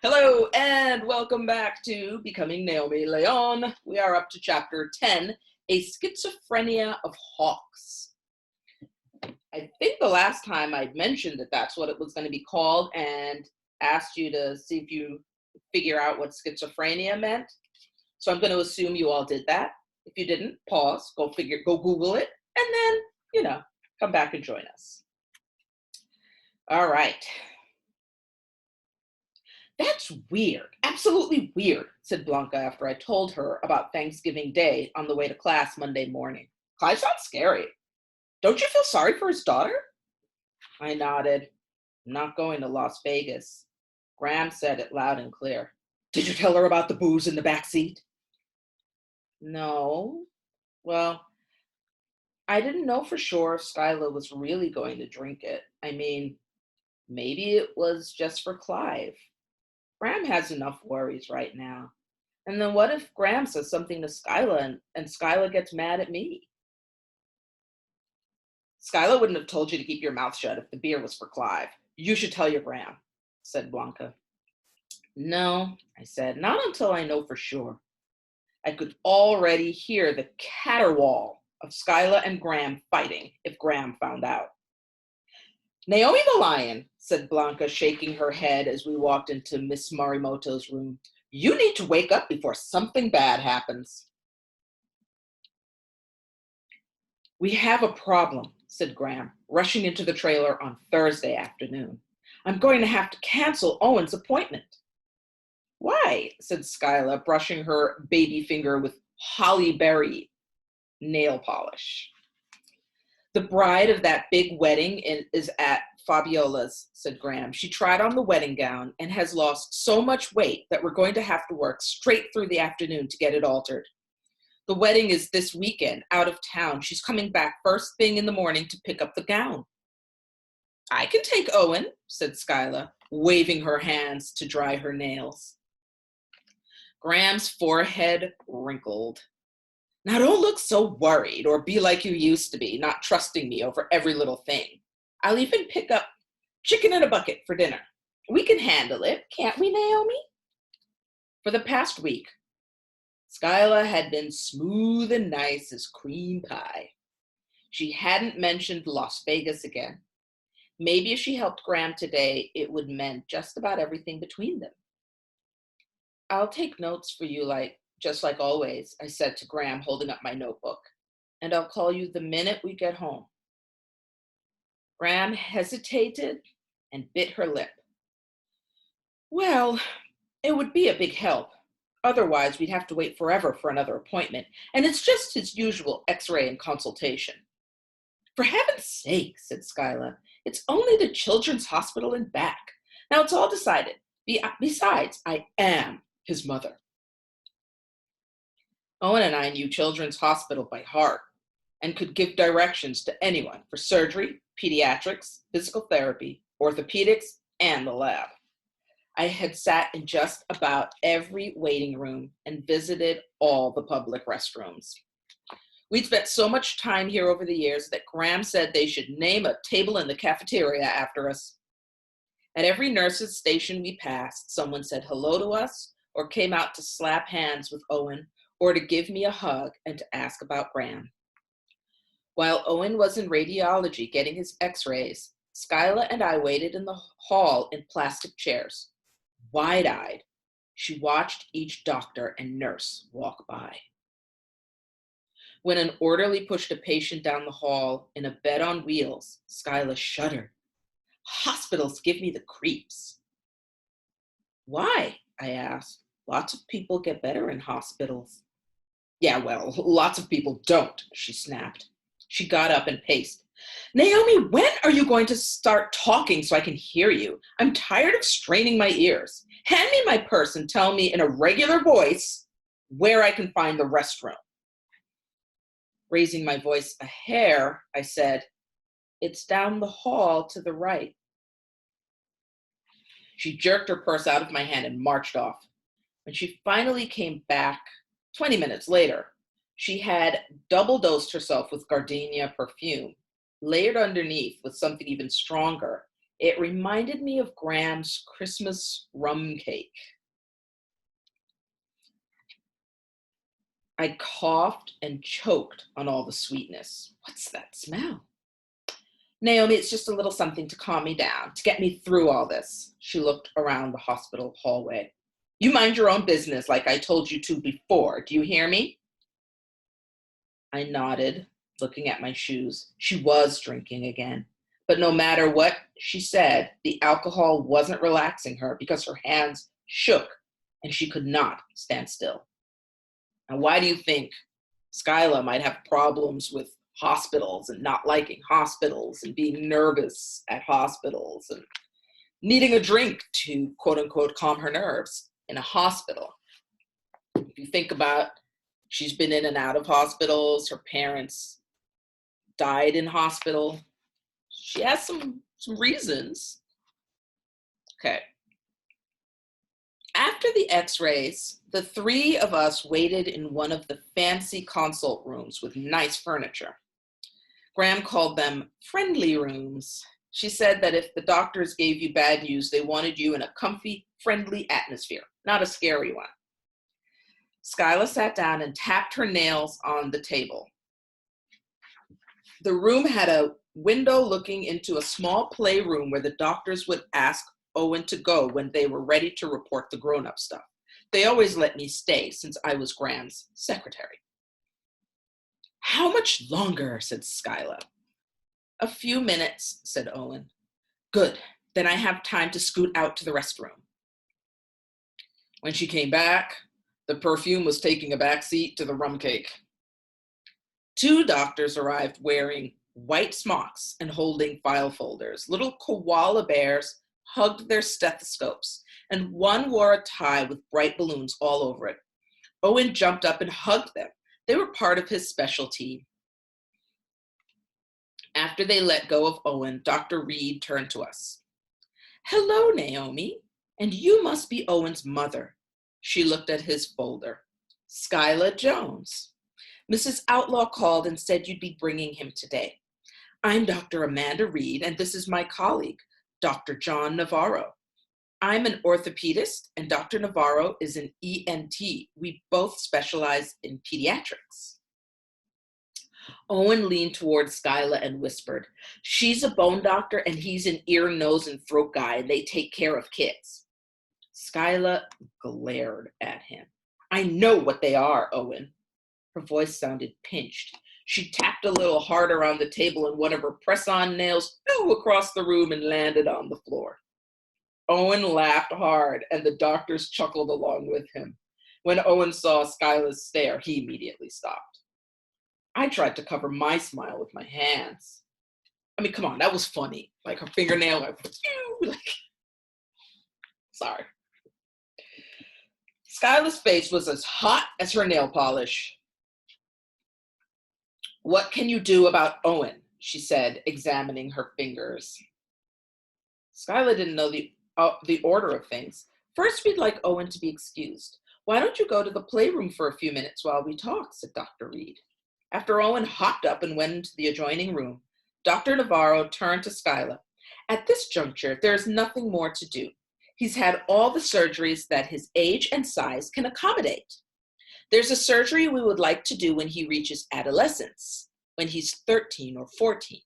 Hello and welcome back to Becoming Naomi Leon. We are up to chapter 10, A Schizophrenia of Hawks. I think the last time I'd mentioned that that's what it was going to be called and asked you to see if you figure out what schizophrenia meant. So I'm going to assume you all did that. If you didn't, pause, go Google it, and then, come back and join us. All right. That's weird, absolutely weird, said Blanca after I told her about Thanksgiving Day on the way to class Monday morning. Clive sounds scary. Don't you feel sorry for his daughter? I nodded. I'm not going to Las Vegas. Graham said it loud and clear. Did you tell her about the booze in the back seat? No. Well, I didn't know for sure if Skyla was really going to drink it. I mean, maybe it was just for Clive. Graham has enough worries right now. And then what if Graham says something to Skyla and Skyla gets mad at me? Skyla wouldn't have told you to keep your mouth shut if the beer was for Clive. You should tell your Graham, said Blanca. No, I said, not until I know for sure. I could already hear the caterwaul of Skyla and Graham fighting if Graham found out. Naomi the Lion, said Blanca, shaking her head as we walked into Miss Morimoto's room. You need to wake up before something bad happens. We have a problem, said Graham, rushing into the trailer on Thursday afternoon. I'm going to have to cancel Owen's appointment. Why? Said Skyla, brushing her baby finger with holly berry nail polish. The bride of that big wedding is at Fabiola's, said Graham. She tried on the wedding gown and has lost so much weight that we're going to have to work straight through the afternoon to get it altered. The wedding is this weekend, out of town. She's coming back first thing in the morning to pick up the gown. I can take Owen, said Skyla, waving her hands to dry her nails. Graham's forehead wrinkled. Now don't look so worried or be like you used to be, not trusting me over every little thing. I'll even pick up chicken in a bucket for dinner. We can handle it, can't we, Naomi? For the past week, Skyla had been smooth and nice as cream pie. She hadn't mentioned Las Vegas again. Maybe if she helped Graham today, it would mend just about everything between them. I'll take notes for you just like always, I said to Graham, holding up my notebook, and I'll call you the minute we get home. Graham hesitated and bit her lip. Well, it would be a big help. Otherwise, we'd have to wait forever for another appointment, and it's just his usual x-ray and consultation. For heaven's sake, said Skyla, it's only the Children's Hospital and back. Now it's all decided. Besides, I am his mother. Owen and I knew Children's Hospital by heart and could give directions to anyone for surgery, pediatrics, physical therapy, orthopedics, and the lab. I had sat in just about every waiting room and visited all the public restrooms. We'd spent so much time here over the years that Graham said they should name a table in the cafeteria after us. At every nurse's station we passed, someone said hello to us or came out to slap hands with Owen or to give me a hug and to ask about Graham. While Owen was in radiology getting his x-rays, Skyla and I waited in the hall in plastic chairs. Wide-eyed, she watched each doctor and nurse walk by. When an orderly pushed a patient down the hall in a bed on wheels, Skyla shuddered. Hospitals give me the creeps. Why? I asked. Lots of people get better in hospitals. Yeah, well, lots of people don't, she snapped. She got up and paced. Naomi, when are you going to start talking so I can hear you? I'm tired of straining my ears. Hand me my purse and tell me in a regular voice where I can find the restroom. Raising my voice a hair, I said, it's down the hall to the right. She jerked her purse out of my hand and marched off. When she finally came back 20 minutes later, she had double-dosed herself with gardenia perfume, layered underneath with something even stronger, It reminded me of Graham's Christmas rum cake. I coughed and choked on all the sweetness. What's that smell? Naomi, it's just a little something to calm me down, to get me through all this. She looked around the hospital hallway. You mind your own business like I told you to before. Do you hear me? I nodded, looking at my shoes. She was drinking again. But no matter what she said, the alcohol wasn't relaxing her because her hands shook and she could not stand still. Now, why do you think Skyla might have problems with hospitals and not liking hospitals and being nervous at hospitals and needing a drink to quote unquote calm her nerves in a hospital? If you think about, she's been in and out of hospitals, her parents died in hospital. She has some reasons. Okay. After the x-rays, the three of us waited in one of the fancy consult rooms with nice furniture. Graham called them friendly rooms. She said that if the doctors gave you bad news, they wanted you in a comfy, friendly atmosphere, not a scary one. Skyla sat down and tapped her nails on the table. The room had a window looking into a small playroom where the doctors would ask Owen to go when they were ready to report the grown-up stuff. They always let me stay since I was Graham's secretary. How much longer? Said Skyla. A few minutes, said Owen. Good, then I have time to scoot out to the restroom. When she came back, the perfume was taking a back seat to the rum cake. Two doctors arrived wearing white smocks and holding file folders. Little koala bears hugged their stethoscopes, and one wore a tie with bright balloons all over it. Owen jumped up and hugged them. They were part of his special team. After they let go of Owen, Dr. Reed turned to us. Hello, Naomi, and you must be Owen's mother. She looked at his folder. Skyla Jones. Mrs. Outlaw called and said you'd be bringing him today. I'm Dr. Amanda Reed, and this is my colleague, Dr. John Navarro. I'm an orthopedist, and Dr. Navarro is an ENT. We both specialize in pediatrics. Owen leaned toward Skyla and whispered, she's a bone doctor, and he's an ear, nose, and throat guy, and they take care of kids. Skyla glared at him. I know what they are, Owen. Her voice sounded pinched. She tapped a little harder on the table, and one of her press-on nails flew across the room and landed on the floor. Owen laughed hard, and the doctors chuckled along with him. When Owen saw Skyla's stare, he immediately stopped. I tried to cover my smile with my hands. I mean, come on, that was funny. Like her fingernail, like, sorry. Skyla's face was as hot as her nail polish. What can you do about Owen? She said, examining her fingers. Skyla didn't know the order of things. First, we'd like Owen to be excused. Why don't you go to the playroom for a few minutes while we talk, said Dr. Reed. After Owen hopped up and went into the adjoining room, Dr. Navarro turned to Skyla. At this juncture, there's nothing more to do. He's had all the surgeries that his age and size can accommodate. There's a surgery we would like to do when he reaches adolescence, when he's 13 or 14.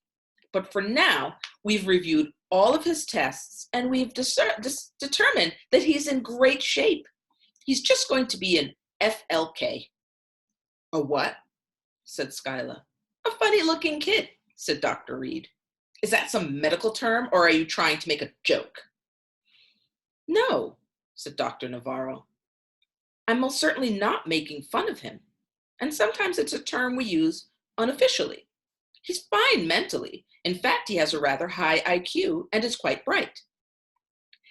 But for now, we've reviewed all of his tests and we've determined that he's in great shape. He's just going to be an FLK. A what? Said Skyla. A funny-looking kid, said Dr. Reed. Is that some medical term, or are you trying to make a joke? No, said Dr. Navarro. I'm most certainly not making fun of him. And sometimes it's a term we use unofficially. He's fine mentally. In fact, he has a rather high IQ and is quite bright.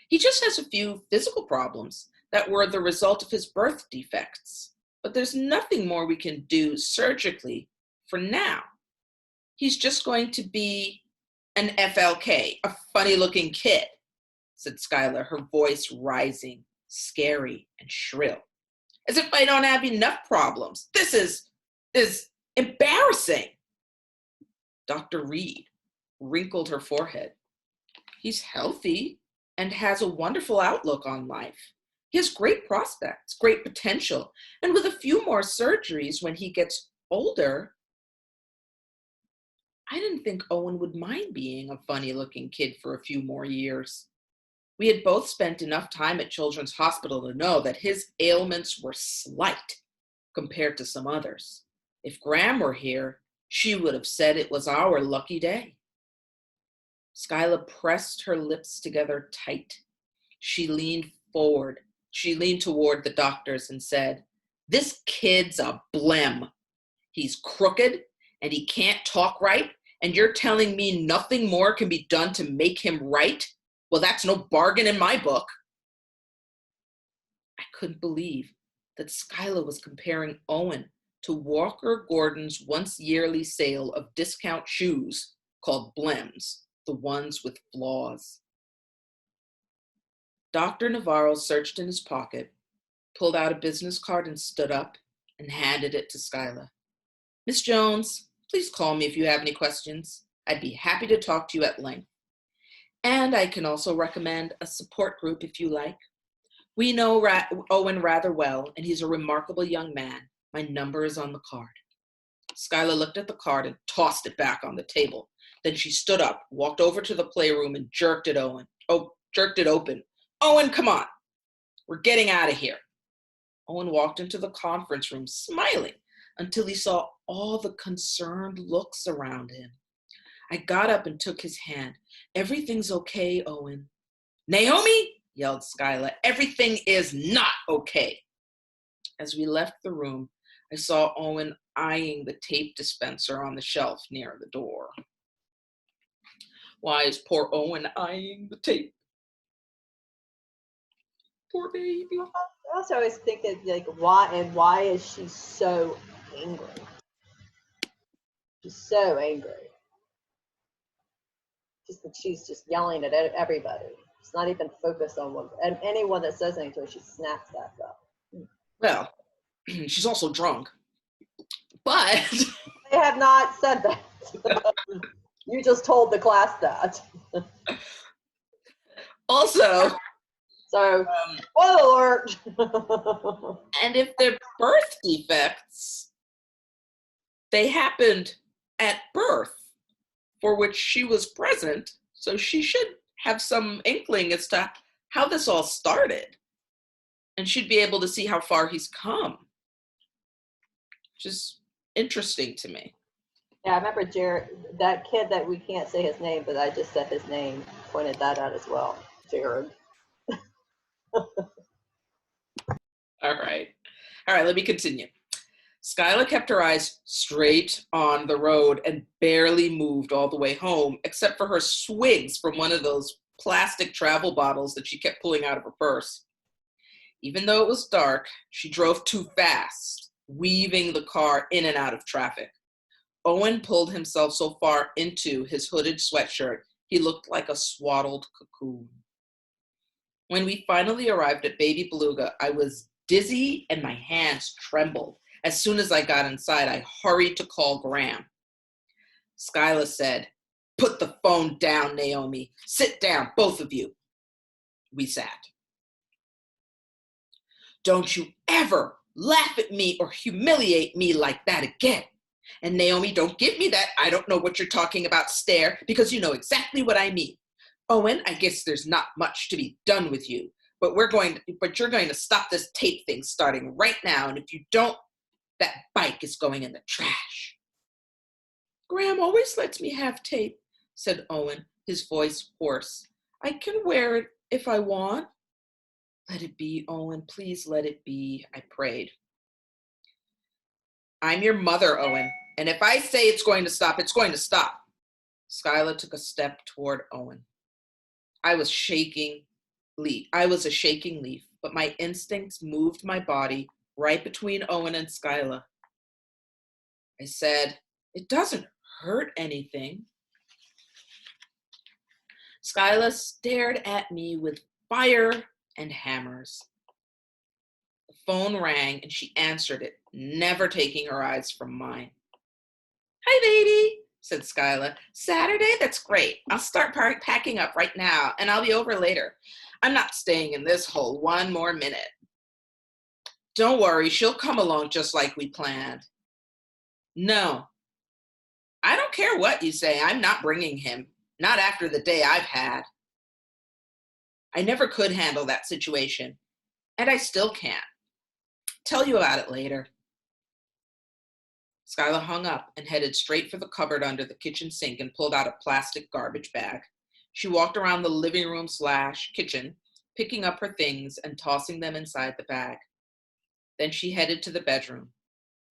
He just has a few physical problems that were the result of his birth defects. But there's nothing more we can do surgically for now. He's just going to be an FLK, a funny-looking kid, said Skyla, her voice rising, scary and shrill. As if I don't have enough problems. This is embarrassing. Dr. Reed wrinkled her forehead. He's healthy and has a wonderful outlook on life. He has great prospects, great potential, and with a few more surgeries when he gets older, I didn't think Owen would mind being a funny looking kid for a few more years. We had both spent enough time at Children's Hospital to know that his ailments were slight compared to some others. If Graham were here, she would have said it was our lucky day. Skyla pressed her lips together tight. She leaned forward. She leaned toward the doctors and said, "This kid's a blem. He's crooked and he can't talk right, and you're telling me nothing more can be done to make him right? Well, that's no bargain in my book." I couldn't believe that Skyla was comparing Owen to Walker Gordon's once yearly sale of discount shoes called Blems, the ones with flaws. Dr. Navarro searched in his pocket, pulled out a business card and stood up and handed it to Skyla. "Miss Jones, please call me if you have any questions. I'd be happy to talk to you at length. And I can also recommend a support group if you like. We know Owen rather well, and he's a remarkable young man. My number is on the card." Skyla looked at the card and tossed it back on the table. Then she stood up, walked over to the playroom, and jerked it open. "Owen, come on. We're getting out of here." Owen walked into the conference room, smiling, until he saw all the concerned looks around him. I got up and took his hand. "Everything's okay, Owen." "Naomi!" yelled Skyla. "Everything is not okay." As we left the room, I saw Owen eyeing the tape dispenser on the shelf near the door. Why is poor Owen eyeing the tape? Poor baby. I also always think that, like, why is she so angry? She's so angry. She's just yelling at everybody. She's not even focused on one. And anyone that says anything to her, she snaps back up. Well, she's also drunk. But They have not said that. You just told the class that. Also, so, spoiler alert. And if they're birth defects, they happened at birth, for which she was present, so she should have some inkling as to how this all started. And she'd be able to see how far he's come, which is interesting to me. Yeah, I remember Jared, that kid that we can't say his name, but I just said his name, pointed that out as well. Jared. All right, let me continue. Skyla kept her eyes straight on the road and barely moved all the way home, except for her swigs from one of those plastic travel bottles that she kept pulling out of her purse. Even though it was dark, she drove too fast, weaving the car in and out of traffic. Owen pulled himself so far into his hooded sweatshirt, he looked like a swaddled cocoon. When we finally arrived at Baby Beluga, I was dizzy and my hands trembled. As soon as I got inside, I hurried to call Graham. Skyla said, "Put the phone down, Naomi. Sit down, both of you." We sat. "Don't you ever laugh at me or humiliate me like that again. And Naomi, don't give me that 'I don't know what you're talking about' stare, because you know exactly what I mean. Owen, I guess there's not much to be done with you, but you're going to stop this tape thing starting right now, and if you don't, that bike is going in the trash." "Graham always lets me have tape," said Owen, his voice hoarse. "I can wear it if I want." "Let it be, Owen, please let it be," I prayed. "I'm your mother, Owen, and if I say it's going to stop, it's going to stop." Skyla took a step toward Owen. I was a shaking leaf, but my instincts moved my body right between Owen and Skyla. I said, "It doesn't hurt anything." Skyla stared at me with fire and hammers. The phone rang and she answered it, never taking her eyes from mine. "Hi, baby," said Skyla. Saturday? That's great. I'll start packing up right now, and I'll be over later. I'm not staying in this hole one more minute. Don't worry, she'll come along just like we planned. No, I don't care what you say. I'm not bringing him. Not after the day I've had. I never could handle that situation, and I still can't. Tell you about it later. Skyla hung up and headed straight for the cupboard under the kitchen sink and pulled out a plastic garbage bag. She walked around the living room / kitchen, picking up her things and tossing them inside the bag. Then she headed to the bedroom.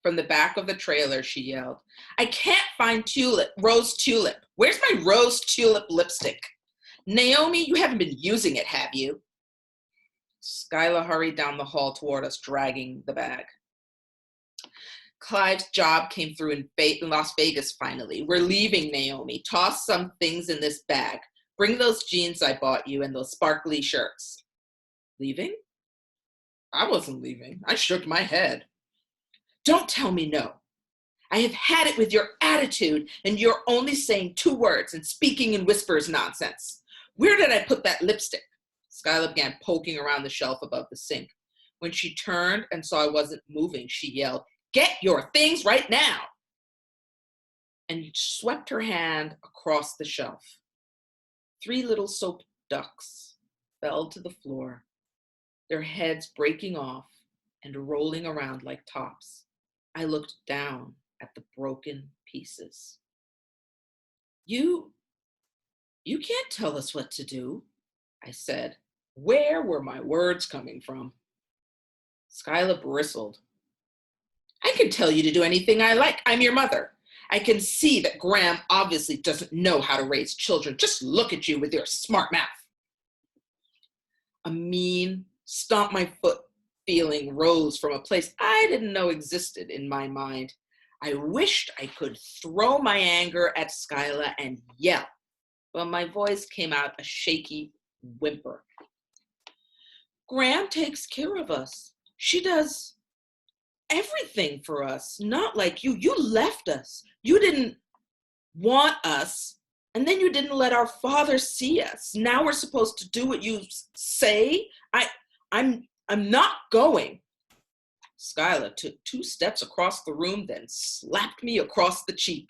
From the back of the trailer, she yelled, I can't find rose tulip. Where's my rose tulip lipstick? Naomi, you haven't been using it, have you? Skyla hurried down the hall toward us, dragging the bag. Clive's job came through in Las Vegas finally. We're leaving, Naomi. Toss some things in this bag. Bring those jeans I bought you and those sparkly shirts. Leaving? I wasn't leaving. I shook my head. Don't tell me no. I have had it with your attitude, and you're only saying 2 words and speaking in whispers nonsense. Where did I put that lipstick? Skyla began poking around the shelf above the sink. When she turned and saw I wasn't moving, she yelled, Get your things right now! And swept her hand across the shelf. 3 little soap ducks fell to the floor, their heads breaking off and rolling around like tops. I looked down at the broken pieces. You can't tell us what to do, I said. Where were my words coming from? Skyla bristled. I can tell you to do anything I like. I'm your mother. I can see that Graham obviously doesn't know how to raise children. Just look at you with your smart mouth. A mean, stomp my foot feeling rose from a place I didn't know existed in my mind. I wished I could throw my anger at Skyla and yell, but my voice came out a shaky whimper. Graham takes care of us. She does everything for us, not like you. You left us. You didn't want us, and then you didn't let our father see us. Now we're supposed to do what you say? I'm not going. Skyla took 2 steps across the room, then slapped me across the cheek.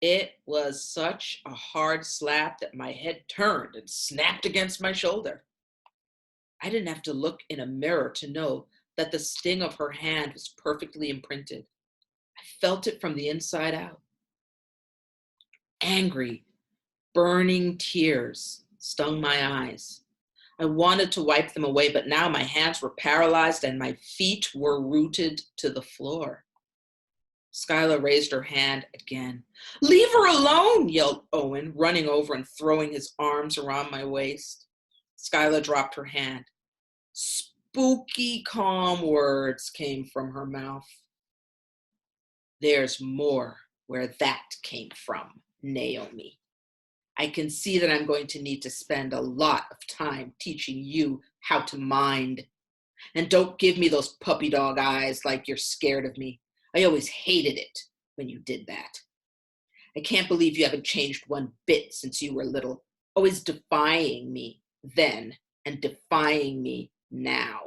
It was such a hard slap that my head turned and snapped against my shoulder. I didn't have to look in a mirror to know that the sting of her hand was perfectly imprinted. I felt it from the inside out. Angry, burning tears stung my eyes. I wanted to wipe them away, but now my hands were paralyzed and my feet were rooted to the floor. Skyla raised her hand again. Leave her alone, yelled Owen, running over and throwing his arms around my waist. Skyla dropped her hand. Spooky, calm words came from her mouth. There's more where that came from, Naomi. I can see that I'm going to need to spend a lot of time teaching you how to mind. And don't give me those puppy dog eyes like you're scared of me. I always hated it when you did that. I can't believe you haven't changed one bit since you were little, always defying me then and defying me now.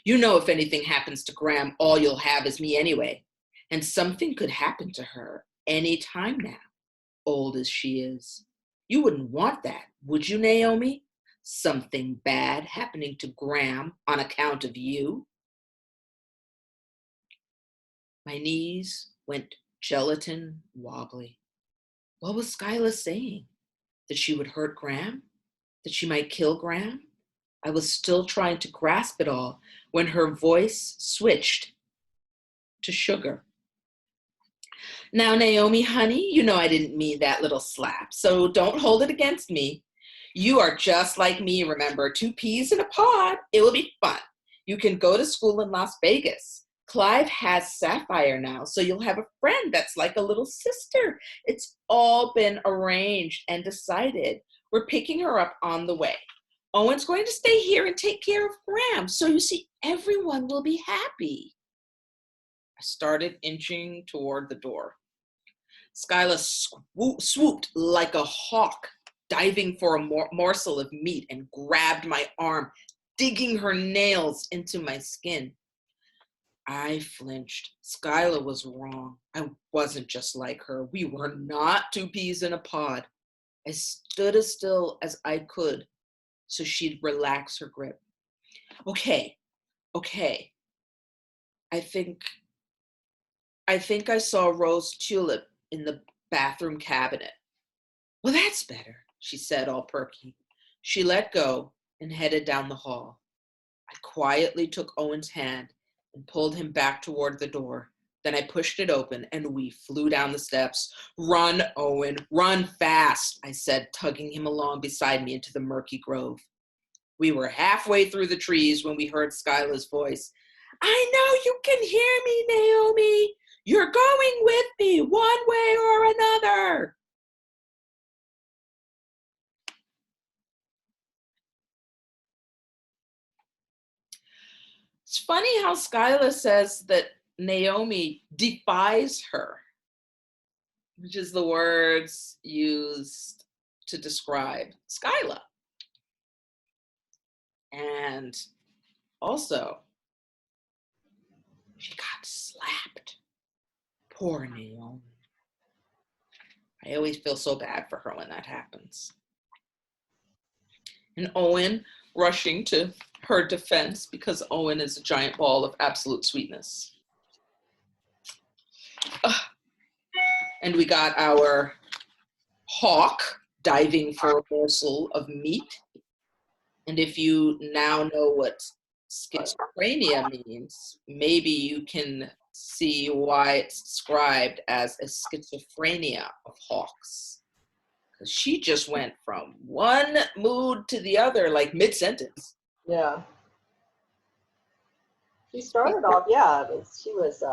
You know if anything happens to Graham, all you'll have is me anyway. And something could happen to her any time now, old as she is. You wouldn't want that, would you, Naomi? Something bad happening to Graham on account of you? My knees went gelatin wobbly. What was Skyla saying? That she would hurt Graham? That she might kill Graham? I was still trying to grasp it all when her voice switched to sugar. Now, Naomi, honey, you know I didn't mean that little slap, so don't hold it against me. You are just like me, remember, 2 peas in a pod. It will be fun. You can go to school in Las Vegas. Clive has Sapphire now, so you'll have a friend that's like a little sister. It's all been arranged and decided. We're picking her up on the way. Owen's going to stay here and take care of Graham, so you see, everyone will be happy. I started inching toward the door. Skyla swooped like a hawk, diving for a morsel of meat, and grabbed my arm, digging her nails into my skin. I flinched. Skyla was wrong. I wasn't just like her. We were not two peas in a pod. I stood as still as I could so she'd relax her grip. Okay. I think I saw Rose Tulip in the bathroom cabinet. Well, that's better, she said, all perky. She let go and headed down the hall. I quietly took Owen's hand and pulled him back toward the door. Then I pushed it open and we flew down the steps. Run, Owen, run fast, I said, tugging him along beside me into the murky grove. We were halfway through the trees when we heard Skyla's voice. I know you can hear me, Naomi. You're going with me one way or another. It's funny how Skyla says that Naomi defies her, which is the words used to describe Skyla. And also, she got slapped. Poor Naomi. I always feel so bad for her when that happens. And Owen rushing to her defense because Owen is a giant ball of absolute sweetness. And we got our hawk diving for a morsel of meat. And if you now know what schizophrenia means, maybe you can see why it's described as a schizophrenia of hawks. Because she just went from one mood to the other, like mid-sentence. Yeah. She started off, she was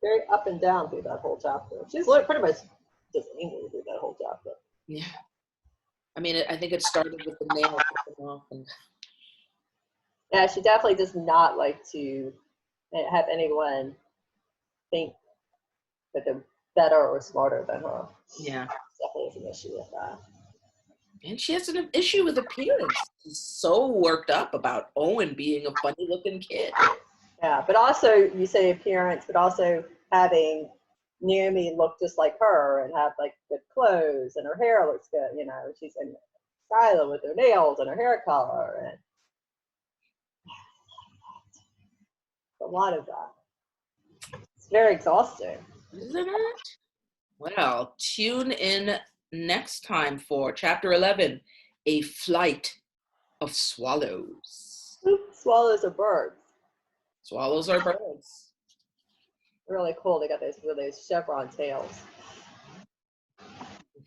very up and down through that whole chapter. She's pretty much just angry through that whole chapter. Yeah. I mean, I think it started with the nail. Yeah, she definitely does not like to have anyone think that they're better or smarter than her. Yeah. Definitely is an issue with that. And she has an issue with appearance. She's so worked up about Owen being a funny-looking kid. Yeah, but also, you say appearance, but also having Naomi look just like her and have like good clothes and her hair looks good, you know. She's in Skyla with her nails and her hair color and a lot of that. It's very exhausting. Isn't it? Well, tune in next time for Chapter 11, A Flight of Swallows. Swallows are birds. Swallows are birds. Really cool. They got those chevron tails.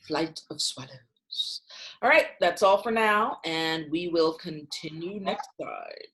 Flight of Swallows. All right, that's all for now, and we will continue next time.